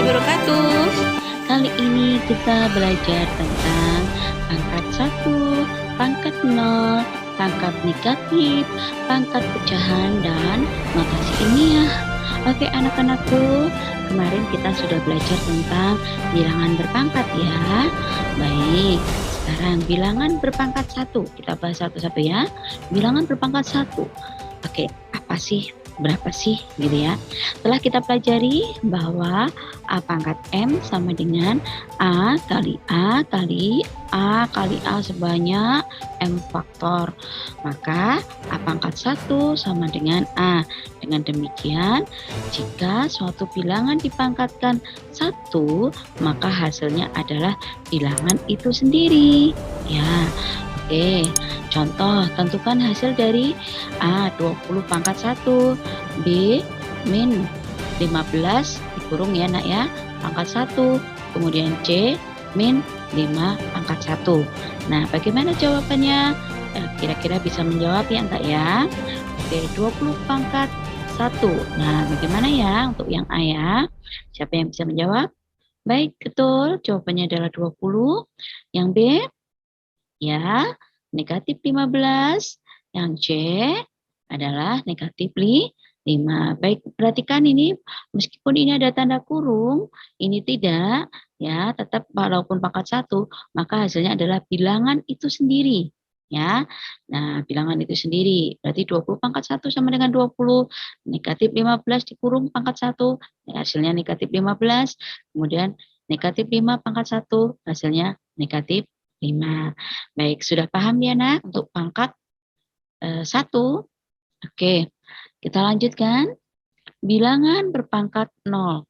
warahmatullahi wabarakatuh. Kali ini kita belajar tentang pangkat 1, pangkat 0, pangkat negatif, pangkat pecahan, dan notasi ilmiah. Oke anak-anakku, kemarin kita sudah belajar tentang bilangan berpangkat ya. Baik, sekarang bilangan berpangkat 1. Kita bahas satu-satu ya. Bilangan berpangkat 1. Oke, apa sih? Berapa sih gitu ya. Setelah kita pelajari bahwa A pangkat M sama dengan A kali A kali A kali A sebanyak M faktor. Maka A pangkat 1 sama dengan A. Dengan demikian, jika suatu bilangan dipangkatkan 1, maka hasilnya adalah bilangan itu sendiri. Ya, oke. Contoh, tentukan hasil dari A 20 pangkat 1, B min 15 dikurung ya nak ya, pangkat 1, kemudian C min 5 pangkat 1. Nah, bagaimana jawabannya? Kira-kira bisa menjawab ya enggak ya? Oke, 20 pangkat 1. Nah, bagaimana ya untuk yang A ya? Siapa yang bisa menjawab? Baik, betul. Jawabannya adalah 20. Yang B? Ya, negatif 15. Yang C adalah negatif 5. Baik, perhatikan ini, meskipun ini ada tanda kurung, ini tidak, ya, tetap walaupun pangkat 1, maka hasilnya adalah bilangan itu sendiri. Ya, nah bilangan itu sendiri, berarti 20 pangkat 1 sama dengan 20, negatif 15 dikurung pangkat 1, hasilnya negatif 15, kemudian negatif 5 pangkat 1, hasilnya negatif 5. Baik, sudah paham ya nak untuk pangkat 1? Oke, kita lanjutkan. Bilangan berpangkat 0.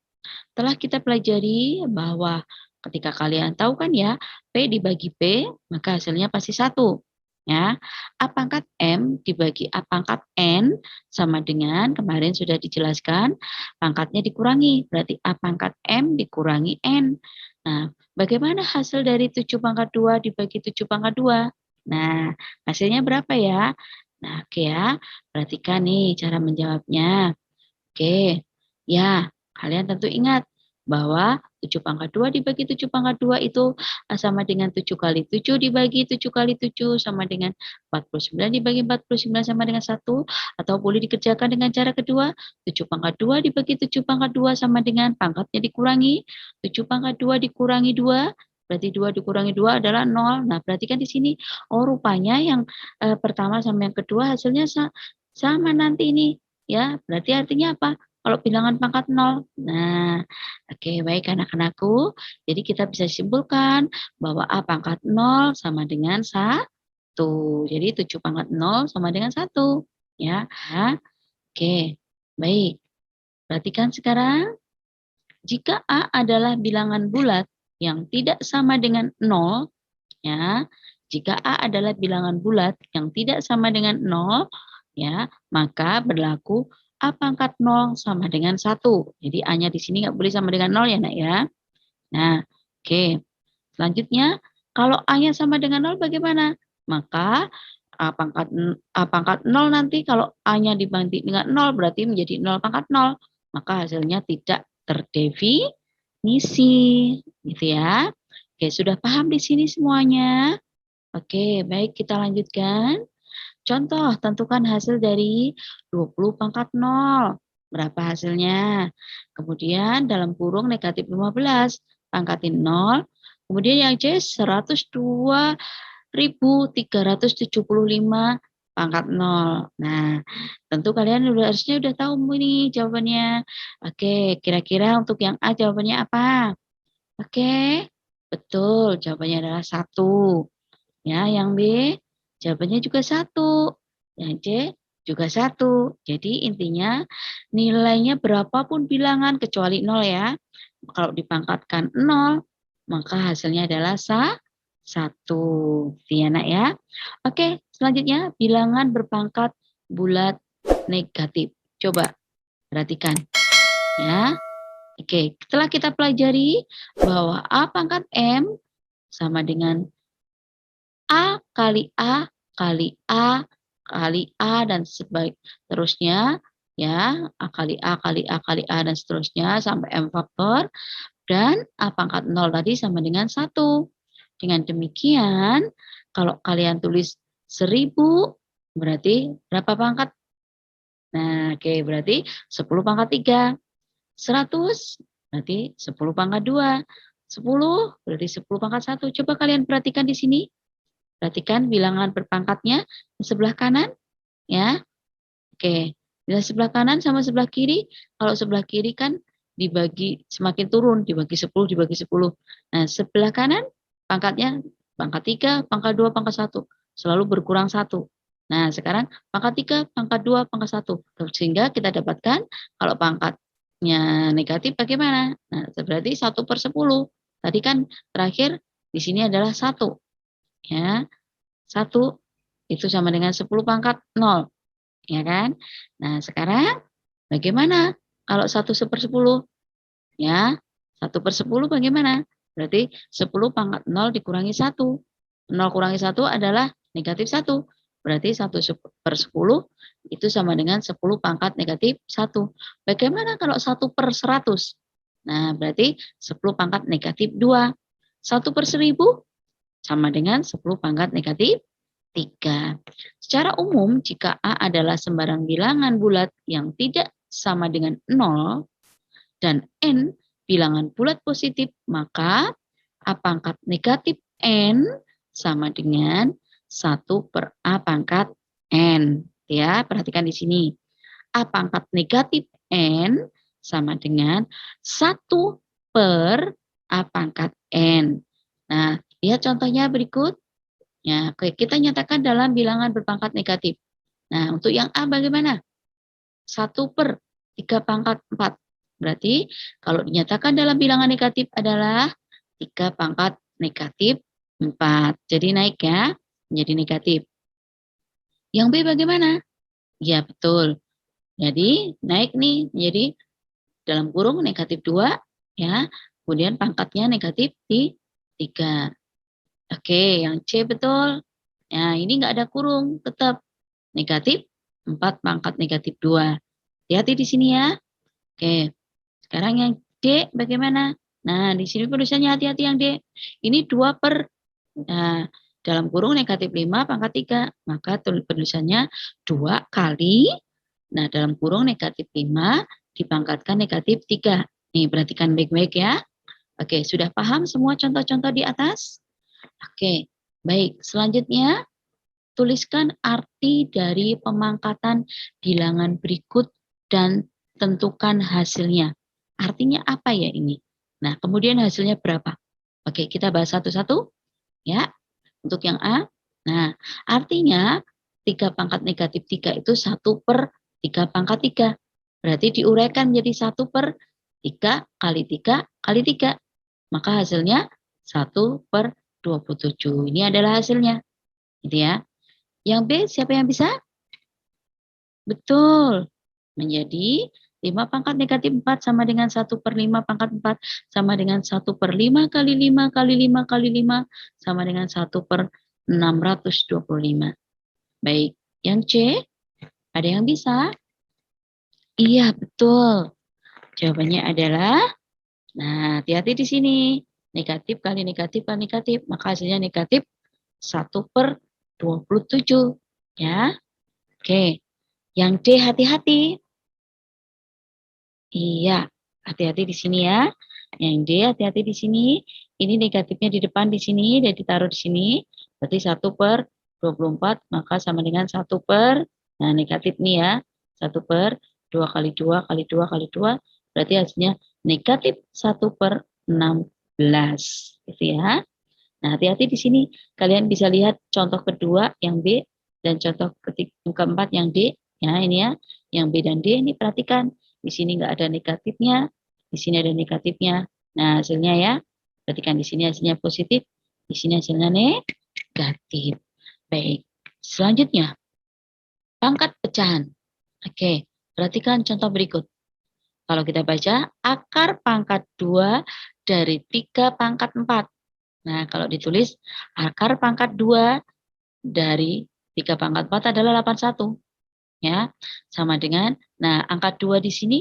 Telah kita pelajari bahwa ketika kalian tahu kan ya, P dibagi P, maka hasilnya pasti 1. Ya, A pangkat M dibagi A pangkat N sama dengan kemarin sudah dijelaskan, pangkatnya dikurangi, berarti A pangkat M dikurangi N. Nah, bagaimana hasil dari 7 pangkat 2 dibagi 7 pangkat 2? Nah, hasilnya berapa ya? Nah, oke ya, perhatikan nih cara menjawabnya. Oke, ya, kalian tentu ingat bahwa 7 pangkat 2 dibagi 7 pangkat 2 itu sama dengan 7 kali 7 dibagi 7 kali 7 sama dengan 49 dibagi 49 sama dengan 1, atau boleh dikerjakan dengan cara kedua, 7 pangkat 2 dibagi 7 pangkat 2 sama dengan pangkatnya dikurangi, 7 pangkat 2 dikurangi 2, berarti 2 dikurangi 2 adalah 0. Nah, perhatikan di sini, oh rupanya yang pertama sama yang kedua hasilnya sama nanti ini. Ya, berarti artinya apa? Kalau bilangan pangkat 0. Nah, oke, baik anak-anakku. Jadi kita bisa simpulkan bahwa A pangkat 0 sama dengan 1. Jadi 7 pangkat 0 sama dengan 1. Ya, oke, baik. Perhatikan sekarang, jika A adalah bilangan bulat yang tidak sama dengan 0, ya, jika A adalah bilangan bulat yang tidak sama dengan 0, ya, maka berlaku A pangkat 0 sama dengan 1. Jadi A-nya di sini nggak boleh sama dengan 0 ya nak ya. Nah, oke. Selanjutnya, kalau A-nya sama dengan 0 bagaimana? Maka A pangkat 0 nanti kalau A-nya dibanding dengan 0 berarti menjadi 0 pangkat 0. Maka hasilnya tidak terdefinisi. Gitu ya. Oke, sudah paham di sini semuanya? Oke, baik kita lanjutkan. Contoh, tentukan hasil dari 20 pangkat 0. Berapa hasilnya? Kemudian dalam kurung negatif 15, pangkatin 0. Kemudian yang C 102.375 pangkat 0. Nah, tentu kalian harusnya udah tahu nih jawabannya. Oke, kira-kira untuk yang A jawabannya apa? Oke, betul, jawabannya adalah 1. Ya, yang B jawabannya juga 1. Yang C juga 1. Jadi intinya nilainya berapapun bilangan kecuali 0 ya. Kalau dipangkatkan 0, maka hasilnya adalah 1. Gitu ya nak ya. Oke, selanjutnya bilangan berpangkat bulat negatif. Coba perhatikan ya. Oke, setelah kita pelajari bahwa A pangkat M sama dengan A kali A kali A kali A dan seterusnya, ya, A kali A kali A kali A dan seterusnya sampai M faktor, dan A pangkat 0 tadi sama dengan 1. Dengan demikian, kalau kalian tulis 1000, berarti berapa pangkat? Nah, oke, berarti 10 pangkat 3. 100, berarti 10 pangkat 2. 10, berarti 10 pangkat 1. Coba kalian perhatikan di sini. Perhatikan bilangan berpangkatnya di sebelah kanan, ya. Oke, di sebelah kanan sama sebelah kiri. Kalau sebelah kiri kan dibagi semakin turun, dibagi 10, dibagi 10. Nah, sebelah kanan pangkatnya pangkat 3, pangkat 2, pangkat 1. Selalu berkurang 1. Nah, sekarang pangkat 3, pangkat 2, pangkat 1. Sehingga kita dapatkan kalau pangkatnya negatif bagaimana? Nah, berarti 1/10. Tadi kan terakhir di sini adalah 1. Ya, 1 itu sama dengan 10 pangkat 0. Ya kan? Nah, sekarang bagaimana kalau 1/10? Ya, 1/10 bagaimana? Berarti 10 pangkat 0 dikurangi 1. 0 kurangi 1 adalah negatif 1. Berarti 1/10 itu sama dengan 10 pangkat negatif 1. Bagaimana kalau 1/100? Nah, berarti 10 pangkat negatif 2. 1/1000 sama dengan 10 pangkat negatif 3. Secara umum, jika A adalah sembarang bilangan bulat yang tidak sama dengan 0 dan N bilangan bulat positif, maka A pangkat negatif N sama dengan 1/A pangkat N. Ya, perhatikan di sini. A pangkat negatif N sama dengan 1/A pangkat N. Nah, lihat contohnya berikut. Ya, oke, kita nyatakan dalam bilangan berpangkat negatif. Nah, untuk yang A bagaimana? 1/3 pangkat 4. Berarti kalau dinyatakan dalam bilangan negatif adalah 3 pangkat negatif 4. Jadi naik ya, menjadi negatif. Yang B bagaimana? Ya, betul. Jadi naik nih menjadi dalam kurung negatif 2, ya. Kemudian pangkatnya negatif di 3. Oke, yang C betul. Nah, ini enggak ada kurung, tetap negatif 4 pangkat negatif 2. Hati-hati di sini ya. Oke, sekarang yang D bagaimana? Nah, di sini penulisannya hati-hati yang D. Ini 2 per, nah, dalam kurung negatif 5 pangkat 3. Maka penulisannya 2 kali, nah dalam kurung negatif 5 dipangkatkan negatif 3. Nih, perhatikan baik-baik ya. Oke, sudah paham semua contoh-contoh di atas? Oke, baik. Selanjutnya, tuliskan arti dari pemangkatan bilangan berikut dan tentukan hasilnya. Artinya apa ya ini? Nah, kemudian hasilnya berapa? Oke, kita bahas satu-satu ya. Untuk yang A, nah artinya 3 pangkat negatif 3 itu 1/3 pangkat 3. Berarti diuraikan menjadi 1/3 kali 3 kali 3. Maka hasilnya 1/27. Ini adalah hasilnya. Gitu ya. Yang B siapa yang bisa? Betul. Menjadi 5 pangkat negatif 4 sama dengan 1/5 pangkat 4 sama dengan 1/5 kali 5 kali 5 kali 5 sama dengan 1/625. Baik, yang C, ada yang bisa? Iya, betul. Jawabannya adalah, nah hati-hati di sini. Negatif kali negatif kali negatif, maka hasilnya negatif 1/27. Ya, oke. Yang D hati-hati. Iya, hati-hati di sini ya. Yang D hati-hati di sini. Ini negatifnya di depan di sini dan ditaruh di sini. Berarti 1/24 maka sama dengan 1 per, nah negatif nih ya. 1/2 kali 2 kali 2 kali 2. Berarti hasilnya negatif 1/16. Gitu ya. Nah, hati-hati di sini. Kalian bisa lihat contoh kedua yang B dan contoh keempat yang D. Ya, ini ya. Yang B dan D ini perhatikan. Di sini nggak ada negatifnya. Di sini ada negatifnya. Nah, hasilnya ya. Perhatikan di sini hasilnya positif. Di sini hasilnya negatif. Baik. Selanjutnya, pangkat pecahan. Oke, perhatikan contoh berikut. Kalau kita baca, akar pangkat 2 dari 3 pangkat 4. Nah, kalau ditulis akar pangkat 2 dari 3 pangkat 4 adalah 81. ya. Sama dengan, nah angka 2 di sini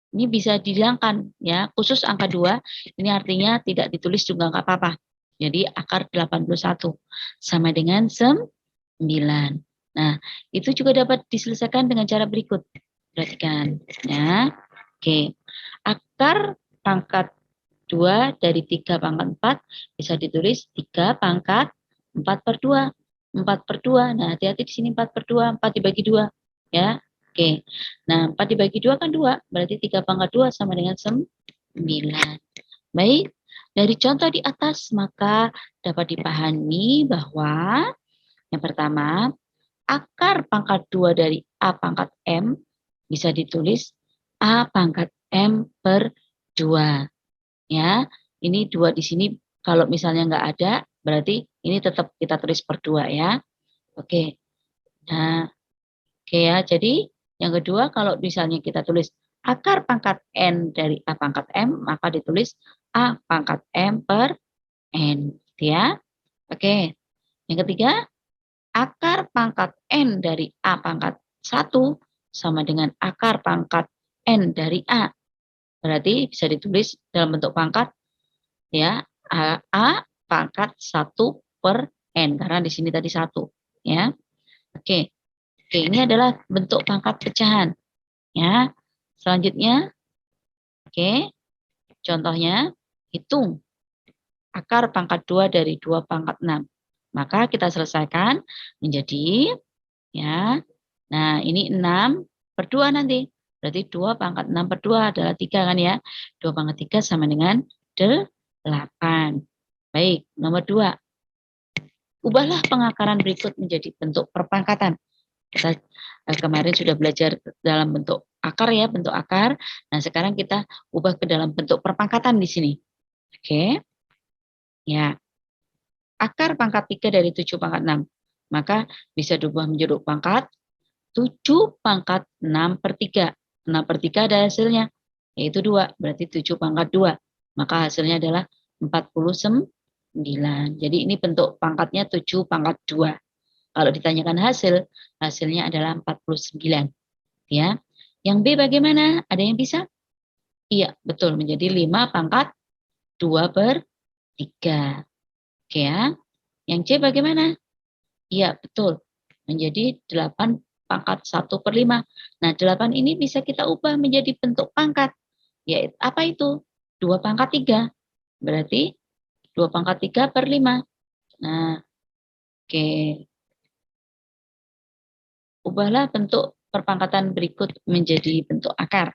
ini bisa dihilangkan ya, khusus angka 2 ini artinya tidak ditulis juga nggak apa-apa. Jadi akar 81 sama dengan 9. Nah, itu juga dapat diselesaikan dengan cara berikut. Perhatikan ya. Oke. Akar pangkat 2 dari 3 pangkat 4 bisa ditulis 3 pangkat 4 per 2. 4 per 2. Nah, hati-hati di sini 4 per 2, 4 dibagi 2 ya. Oke. Nah, 4 dibagi 2 kan 2, berarti 3 pangkat 2 sama dengan 9. Baik, dari contoh di atas maka dapat dipahami bahwa yang pertama, akar pangkat 2 dari A pangkat M bisa ditulis A pangkat M per 2. Ya, ini 2 di sini kalau misalnya nggak ada, berarti ini tetap kita tulis per 2 ya. Oke. Nah, oke ya. Jadi yang kedua kalau misalnya kita tulis akar pangkat N dari A pangkat M, maka ditulis A pangkat M per N. Gitu ya. Oke. Yang ketiga, akar pangkat N dari A pangkat 1 sama dengan akar pangkat N dari A. Berarti bisa ditulis dalam bentuk pangkat ya, A pangkat 1 per N, karena di sini tadi 1 ya. Oke. Oke, ini adalah bentuk pangkat pecahan ya. Selanjutnya, oke, contohnya hitung akar pangkat 2 dari 2 pangkat 6. Maka kita selesaikan menjadi ya. Nah, ini 6 per 2 nanti. Berarti 2 pangkat 6 per 2 adalah 3 kan ya. 2 pangkat 3 sama dengan 8. Baik, nomor 2. Ubahlah pengakaran berikut menjadi bentuk perpangkatan. Kita kemarin sudah belajar dalam bentuk akar ya, bentuk akar. Nah, sekarang kita ubah ke dalam bentuk perpangkatan di sini. Oke. Ya. Akar pangkat 3 dari 7 pangkat 6. Maka bisa diubah menjadi pangkat 7 pangkat 6 per 3. 6 per 3 ada hasilnya, yaitu 2. Berarti 7 pangkat 2. Maka hasilnya adalah 49. Jadi ini bentuk pangkatnya 7 pangkat 2. Kalau ditanyakan hasil, hasilnya adalah 49. Ya. Yang B bagaimana? Ada yang bisa? Iya, betul. Menjadi 5 pangkat 2 per 3. Oke ya. Yang C bagaimana? Iya, betul. Menjadi 8 pangkat 1 per 5. Nah, 8 ini bisa kita ubah menjadi bentuk pangkat. Yaitu apa itu? 2 pangkat 3. Berarti 2 pangkat 3 per 5. Nah, oke. Ubahlah bentuk perpangkatan berikut menjadi bentuk akar.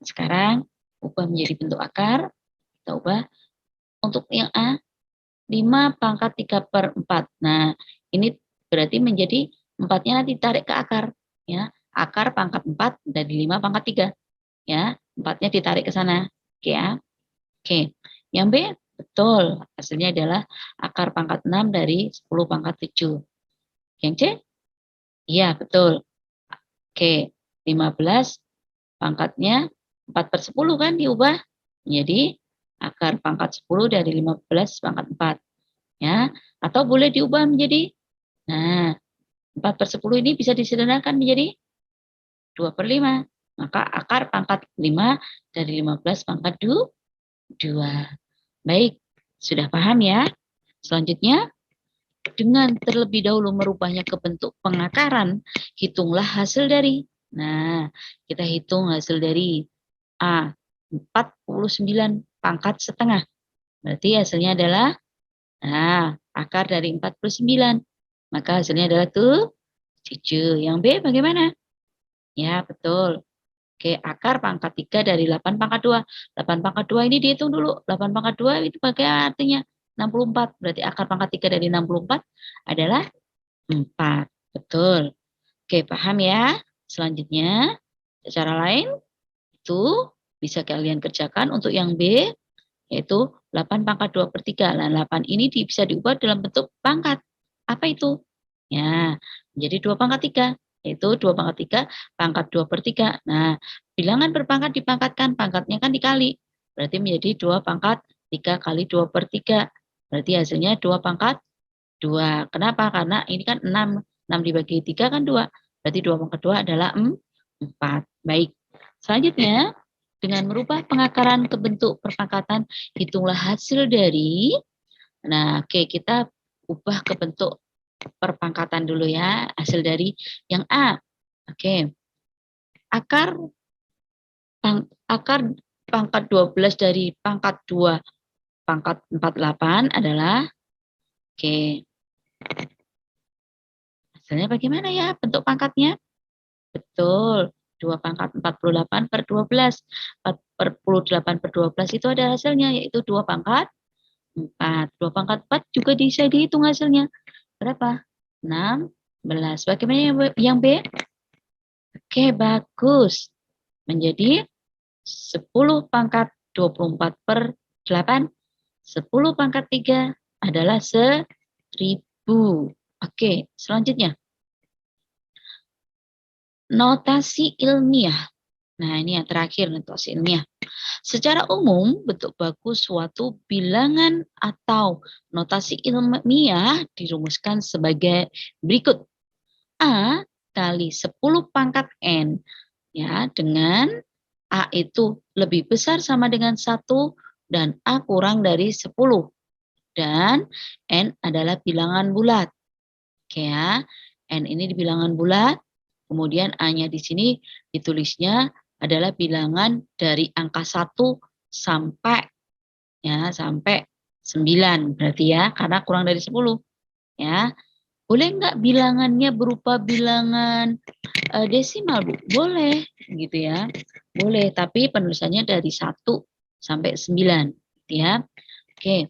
Sekarang, ubah menjadi bentuk akar. Kita ubah untuk yang A, 5 pangkat 3 per 4. Nah, ini berarti menjadi 4-nya nanti tarik ke akar. Ya, akar pangkat 4 dari 5 pangkat 3. Ya, 4-nya ditarik ke sana. Oke ya. Oke. Yang B, betul. Hasilnya adalah akar pangkat 6 dari 10 pangkat 7. Yang C? Iya, betul. Oke. 15 pangkatnya 4 per 10 kan diubah menjadi akar pangkat 10 dari 15 pangkat 4. Ya, atau boleh diubah menjadi, nah, 4 per 10 ini bisa disederhanakan menjadi 2 per 5. Maka akar pangkat 5 dari 15 pangkat 2. Baik, sudah paham ya? Selanjutnya, dengan terlebih dahulu merubahnya ke bentuk pengakaran, hitunglah hasil dari. Nah, kita hitung hasil dari A, 49 pangkat setengah. Berarti hasilnya adalah, nah, akar dari 49. Maka hasilnya adalah 7. Yang B bagaimana? Ya, betul. Oke, akar pangkat 3 dari 8 pangkat 2. 8 pangkat 2 ini dihitung dulu. 8 pangkat 2 itu bagaimana artinya? 64. Berarti akar pangkat 3 dari 64 adalah 4. Betul. Oke, paham ya? Selanjutnya, cara lain itu bisa kalian kerjakan untuk yang B, yaitu 8 pangkat 2 per 3. Nah, 8 ini bisa diubah dalam bentuk pangkat. Apa itu? Ya, menjadi 2 pangkat 3. Yaitu 2 pangkat 3 pangkat 2 per 3. Nah, bilangan berpangkat dipangkatkan, pangkatnya kan dikali. Berarti menjadi 2 pangkat 3 kali 2 per 3. Berarti hasilnya 2 pangkat 2. Kenapa? Karena ini kan 6. 6 dibagi 3 kan 2. Berarti 2 pangkat 2 adalah 4. Baik. Selanjutnya, dengan merubah pengakaran ke bentuk perpangkatan, hitunglah hasil dari, nah oke, kita ubah ke bentuk perpangkatan dulu ya, hasil dari yang A. Oke. Akar pangkat 12 dari pangkat 2 pangkat 48 adalah, oke, hasilnya bagaimana ya bentuk pangkatnya? Betul, 2 pangkat 48 per 12. 48 per 12 itu ada hasilnya, yaitu 2 pangkat 4. 2 pangkat 4 juga bisa dihitung hasilnya. Berapa? 16. Bagaimana yang B? Oke, bagus. Menjadi 10 pangkat 24 per 8. 10 pangkat 3 adalah 1000. Oke, selanjutnya. Notasi ilmiah. Nah, ini yang terakhir, notasi ilmiah. Secara umum, bentuk baku suatu bilangan atau notasi ilmiah dirumuskan sebagai berikut. A kali 10 pangkat N. Ya, dengan A itu lebih besar sama dengan 1 dan A kurang dari 10. Dan N adalah bilangan bulat. Oke ya, N ini di bilangan bulat, kemudian A-nya di sini ditulisnya adalah bilangan dari angka 1 sampai ya sampai 9 berarti ya, karena kurang dari 10 ya. Boleh nggak bilangannya berupa bilangan desimal, Bu? Boleh gitu ya. Boleh, tapi penulisannya dari 1 sampai 9 gitu ya. Oke,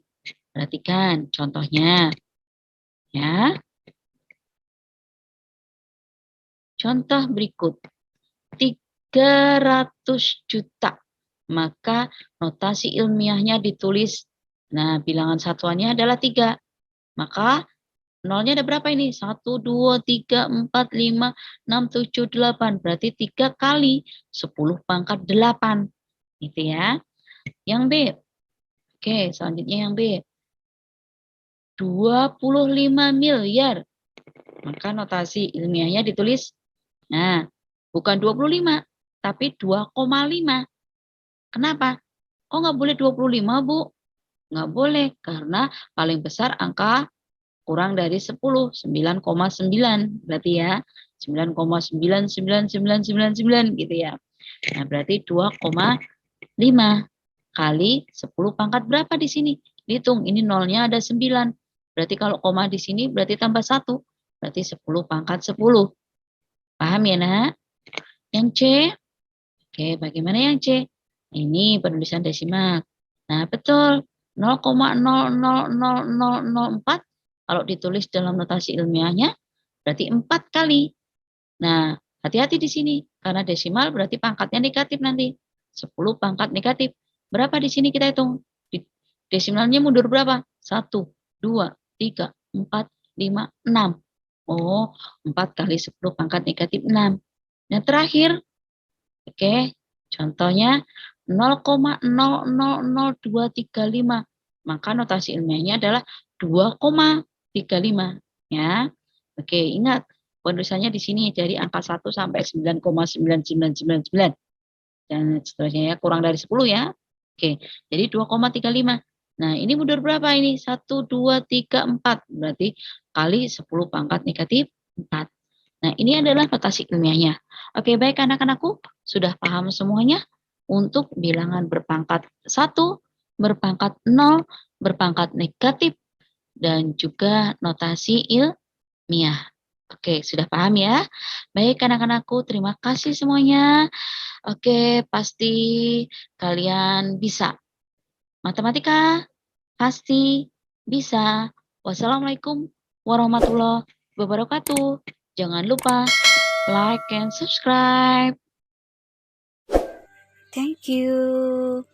perhatikan contohnya ya. Contoh berikut, 300 juta. Maka notasi ilmiahnya ditulis, nah bilangan satuannya adalah 3. Maka nolnya ada berapa ini? 1, 2, 3, 4, 5, 6, 7, 8. Berarti 3 kali 10 pangkat 8. Gitu ya. Yang B. Oke, selanjutnya yang B. 25 miliar. Maka notasi ilmiahnya ditulis, nah, bukan 25, tapi 2,5. Kenapa? Kok nggak boleh 25, Bu? Nggak boleh, karena paling besar angka kurang dari 10, 9,9. Berarti ya, 9,99999 gitu ya. Nah, berarti 2,5 kali 10 pangkat berapa di sini? Dihitung, ini nolnya ada 9. Berarti kalau koma di sini berarti tambah 1. Berarti 10 pangkat 10. Paham ya, Nak? Yang C, oke, bagaimana yang C? Ini penulisan desimal. Nah, betul. 0,000004 kalau ditulis dalam notasi ilmiahnya berarti 4 kali. Nah, hati-hati di sini karena desimal berarti pangkatnya negatif nanti. 10 pangkat negatif. Berapa di sini kita hitung? Desimalnya mundur berapa? 1, 2, 3, 4, 5, 6. Oh, 4 kali 10 pangkat negatif 6. Nah, terakhir, oke, contohnya 0,000235. Maka notasi ilmiahnya adalah 2,35 ya. Oke, ingat penulisannya di sini dari angka 1 sampai 9,9999 dan seterusnya ya, kurang dari 10 ya. Oke, jadi 2,35. Nah, ini mundur berapa ini? 1, 2, 3, 4. Berarti kali 10 pangkat negatif 4. Nah, ini adalah notasi ilmiahnya. Oke, baik anak-anakku, sudah paham semuanya untuk bilangan berpangkat 1, berpangkat 0, berpangkat negatif, dan juga notasi ilmiah. Oke, sudah paham ya? Baik anak-anakku, terima kasih semuanya. Oke, pasti kalian bisa. Matematika pasti bisa. Wassalamualaikum warahmatullahi wabarakatuh. Jangan lupa like and subscribe. Thank you.